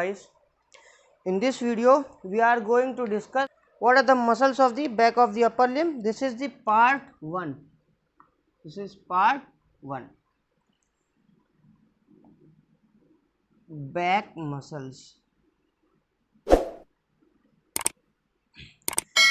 boys. In this video we are going to discuss what are the muscles of the back of the upper limb. This is the part 1. This is part 1. Back muscles.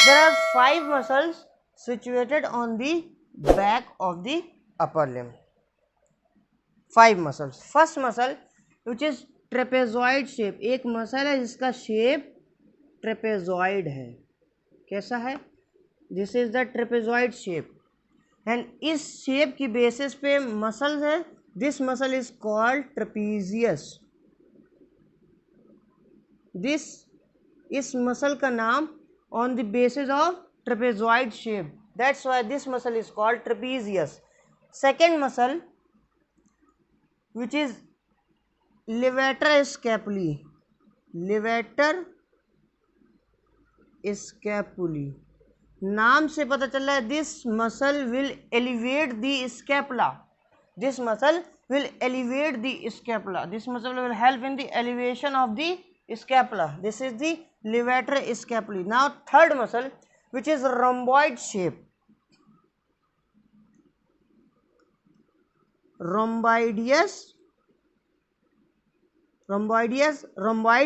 There are 5 muscles situated on the back of the upper limb. 5 muscles. First muscle which is trapezoid shape. एक muscle है जिसका shape trapezoid है. कैसा है? This is the trapezoid shape and इस shape की basis पे muscles है. This muscle is called trapezius. This इस मसल का नाम on the basis of trapezoid shape, that's why this muscle is called trapezius. Second muscle which is levator scapulae. levator scapulae नाम से पता चल रहा है this muscle will elevate the scapula. This muscle will elevate the scapula. This muscle will help in the elevation of the scapula. This is the levator scapulae. Now third muscle which is rhomboid shape. rhomboid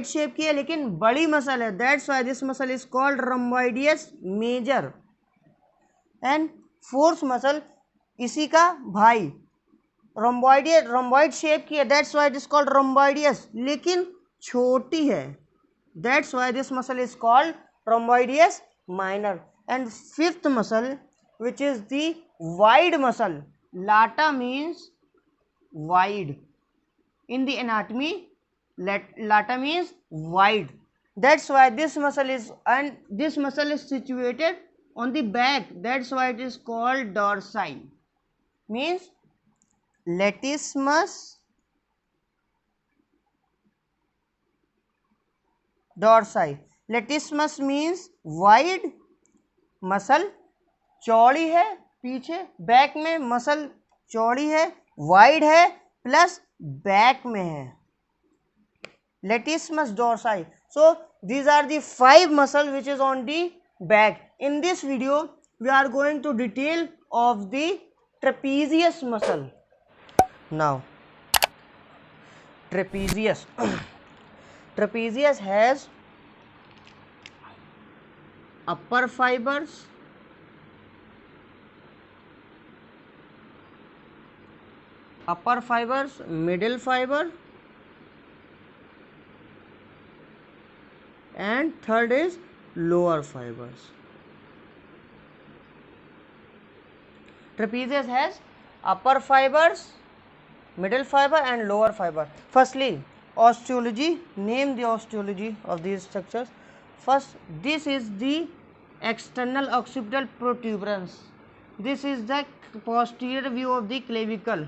shape की है लेकिन बड़ी muscle है. That's why this muscle is called rhomboideus major. And fourth muscle इसी का भाई rhomboid shape की है. That's why it is called rhomboideus लेकिन छोटी है. That's why this muscle is called rhomboideus minor. And fifth muscle which is the wide muscle. Lata means wide. In the anatomy, lata means wide. That's why this muscle is situated on the back. That's why it is called dorsi. Means latissimus dorsi. Latissimus means wide. Muscle चौड़ी है पीछे, back में muscle चौड़ी है, wide है plus back में है. latissimus dorsi. So these are the 5 muscles which is on the back. In this video we are going to detail of the trapezius muscle. Now trapezius trapezius has upper fibers, middle fiber, and third is lower fibers. Trapezius has upper fibers, middle fiber and lower fiber. Firstly, osteology. Name the osteology of these structures. First, this is the external occipital protuberance. This is the posterior view of the clavicle.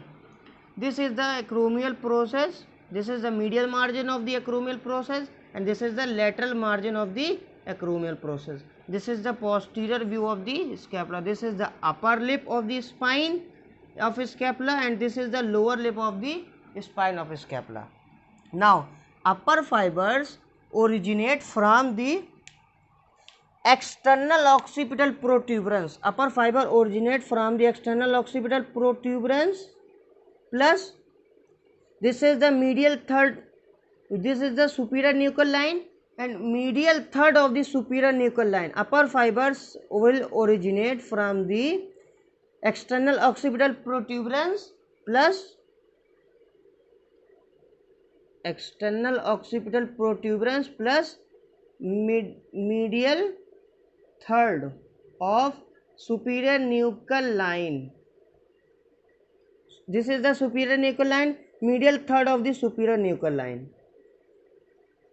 This is the acromial process. This is the medial margin of the acromial process and this is the lateral margin of the acromial process. This is the posterior view of the scapula. This is the upper lip of the spine of scapula and this is the lower lip of the spine of scapula. Now, upper fibers originate from the external occipital protuberance. Upper fiber originate from the external occipital protuberance plus this is the medial third. This is the superior nuchal line and medial third of the superior nuchal line. Upper fibers will originate from the external occipital protuberance plus medial third of superior nuchal line. This is the superior nuchal line, medial third of the superior nuchal line.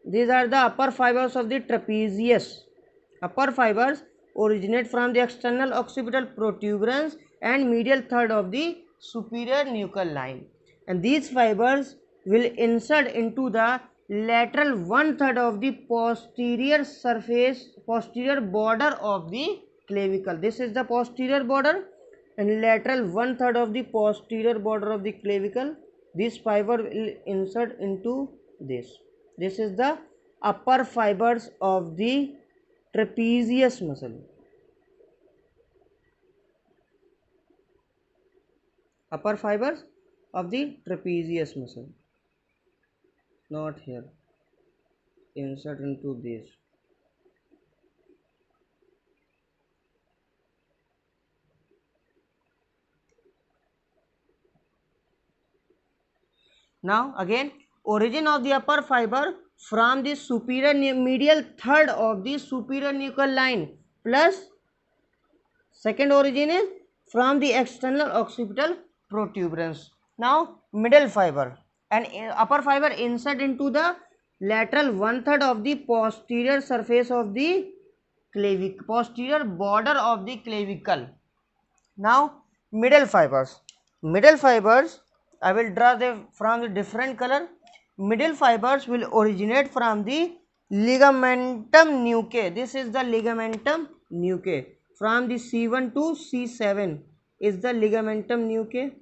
These are the upper fibers of the trapezius. Upper fibers originate from the external occipital protuberance and medial third of the superior nuchal line. And these fibers will insert into the lateral 1/3 of the posterior border of the clavicle. This is the posterior border and lateral 1/3 of the posterior border of the clavicle. This fiber will insert into this. This is the upper fibers of the trapezius muscle. Upper fibers of the trapezius muscle. Not here. Insert into this. Now again, origin of the upper fiber from the superior medial third of the superior nuchal line, plus second origin is from the external occipital protuberance. Now middle fiber and upper fiber insert into the lateral one third of the posterior surface of the clavicle, posterior border of the clavicle. Now middle fibers. Middle fibers, I will draw them from the different color. Middle fibers will originate from the ligamentum nuchae. This is the ligamentum nuchae. From the C1 to C7 is the ligamentum nuchae.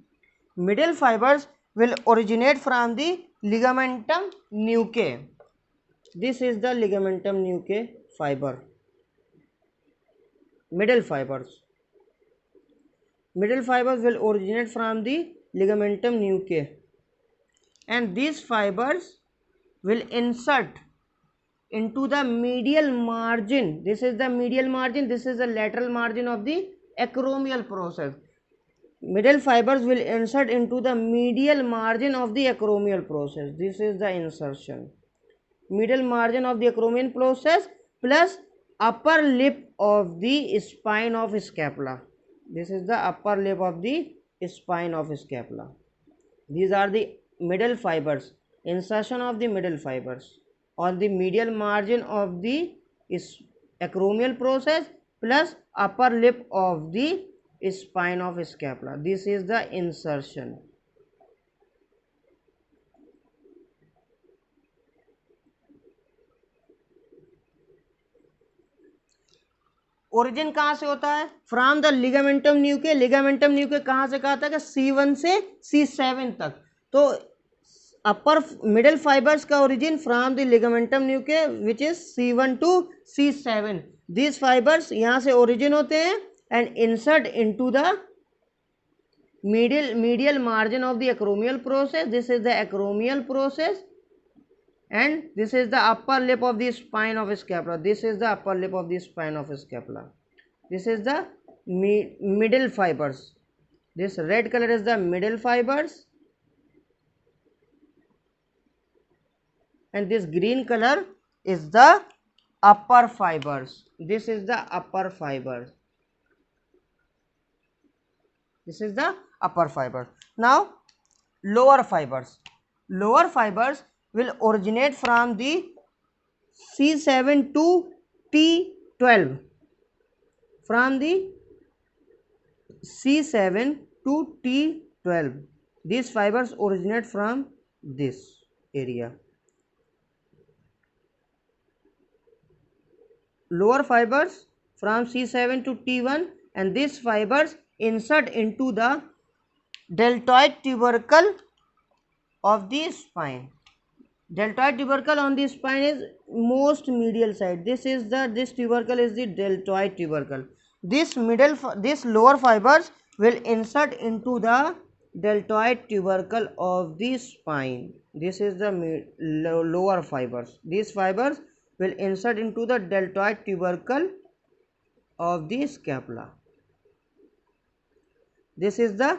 Middle fibers will originate from the ligamentum nuchae. This is the ligamentum nuchae fiber. Middle fibers. Middle fibers will originate from the ligamentum nuchae, and these fibers will insert into the medial margin. This is the medial margin, this is the lateral margin of the acromial process. Middle fibers will insert into the medial margin of the acromial process. This is the insertion. Middle margin of the acromial process plus upper lip of the spine of scapula. This is the upper lip of the spine of scapula. These are the middle fibers. Insertion of the middle fibers on the medial margin of the acromial process plus upper lip of the spine of scapula. This is the insertion. Origin कहाँ से होता है? From the ligamentum न्यूके. Ligamentum न्यूके कहाँ से कहा था कि C1 से C7 तक. तो अपर मिडल फाइबर्स का origin from the ligamentum nuchae which is C1 to C7. This fibres यहाँ से ओरिजिन होते हैं and insert into the medial margin of the acromial process. This is the acromial process, and this is the upper lip of the spine of scapula. This is the upper lip of the spine of scapula. This is the middle fibers. This red color is the middle fibers, and this green color is the upper fibers. This is the upper fibers. This is the upper fiber. Now lower fibers. Lower fibers will originate from the C7 to T12. From the C7 to T12. These fibers originate from this area. Lower fibers from C7 to T1, and these fibers insert into the deltoid tubercle of the spine. Deltoid tubercle on the spine is most medial side. This tubercle is the deltoid tubercle. This lower fibers will insert into the deltoid tubercle of the spine. This is the lower fibers. These fibers will insert into the deltoid tubercle of the scapula. This is the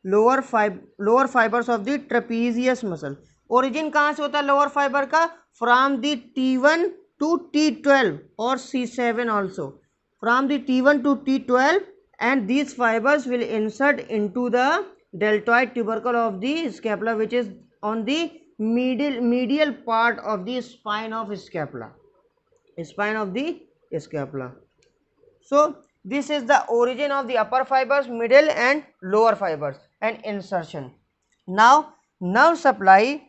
lower fibers of the trapezius muscle. Origin कहाँ से होता है lower fiber का? From the T1 to T12 or C7 also. From the T1 to T12, and these fibers will insert into the deltoid tubercle of the scapula, which is on the medial part of the spine of scapula. Spine of the scapula. So this is the origin of the upper fibers, middle and lower fibers, and insertion. Now nerve supply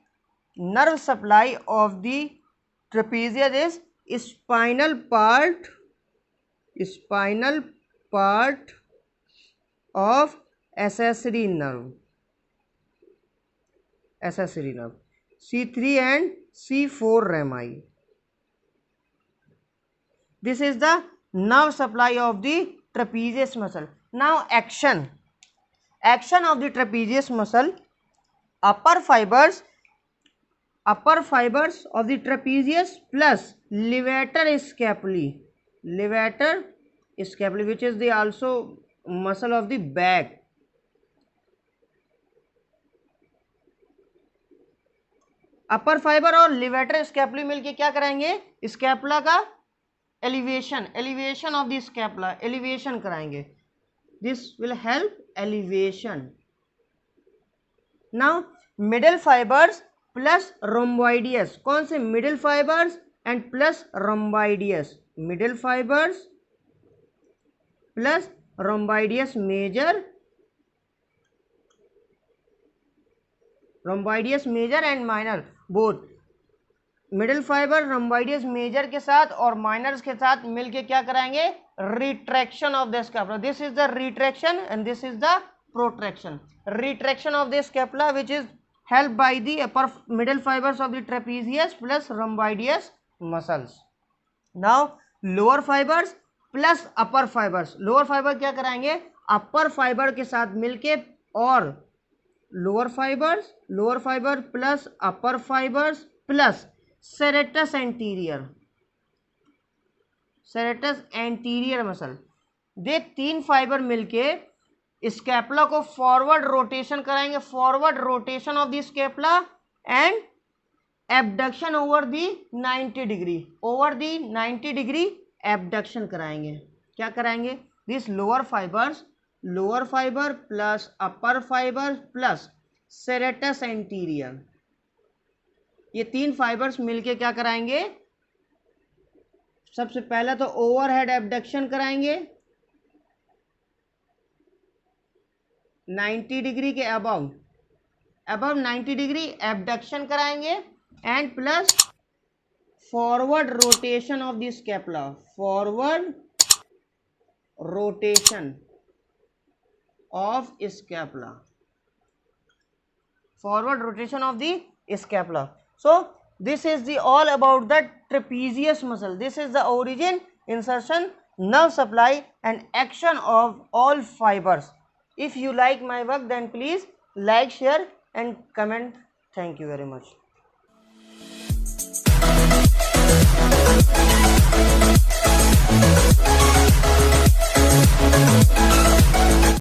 of the trapezius is spinal part of accessory nerve. accessory nerve, C3 and C4 rami. This is the nerve supply of the trapezius muscle. Now action of the trapezius muscle. Upper fibers of the trapezius plus levator scapulae, which is the also muscle of the back. Upper fibre और levator scapula मिलके क्या कराएंगे, scapula का elevation of the scapula, elevation कराएंगे. This will help elevation. Now middle fibres plus rhomboideus. कौन से, middle fibres and plus rhomboideus. Middle fibres plus rhomboideus major, rhomboideus major and minor both. Middle fibre rhomboideus major के साथ और minors के साथ मिलके क्या कराएंगे, retraction of the scapula. This is the retraction and this is the protraction. Retraction of the scapula which is help by the upper middle fibres of the trapezius plus rhomboideus muscles. Now lower fibres plus upper fibres. Lower fibre क्या कराएंगे, upper fibre के साथ मिलके, और lower fibre plus upper fibres plus serratus anterior muscle. ये तीन fibre मिलके scapula को फॉरवर्ड रोटेशन कराएंगे, forward rotation of the scapula and abduction over the 90 degree, over the 90 degree abduction कराएंगे. क्या कराएंगे, this lower fibre plus upper fibre plus serratus anterior. ये तीन फाइबर्स मिलके क्या कराएंगे, सबसे पहले तो ओवरहेड एबडक्शन कराएंगे 90 डिग्री के अबव 90 डिग्री एबडक्शन कराएंगे and plus forward rotation of the scapula, forward rotation of scapula, forward rotation of the scapula. So this is the all about the trapezius muscle. This is the origin, insertion, nerve supply and action of all fibers. If you like my work, then please like, share and comment. Thank you very much.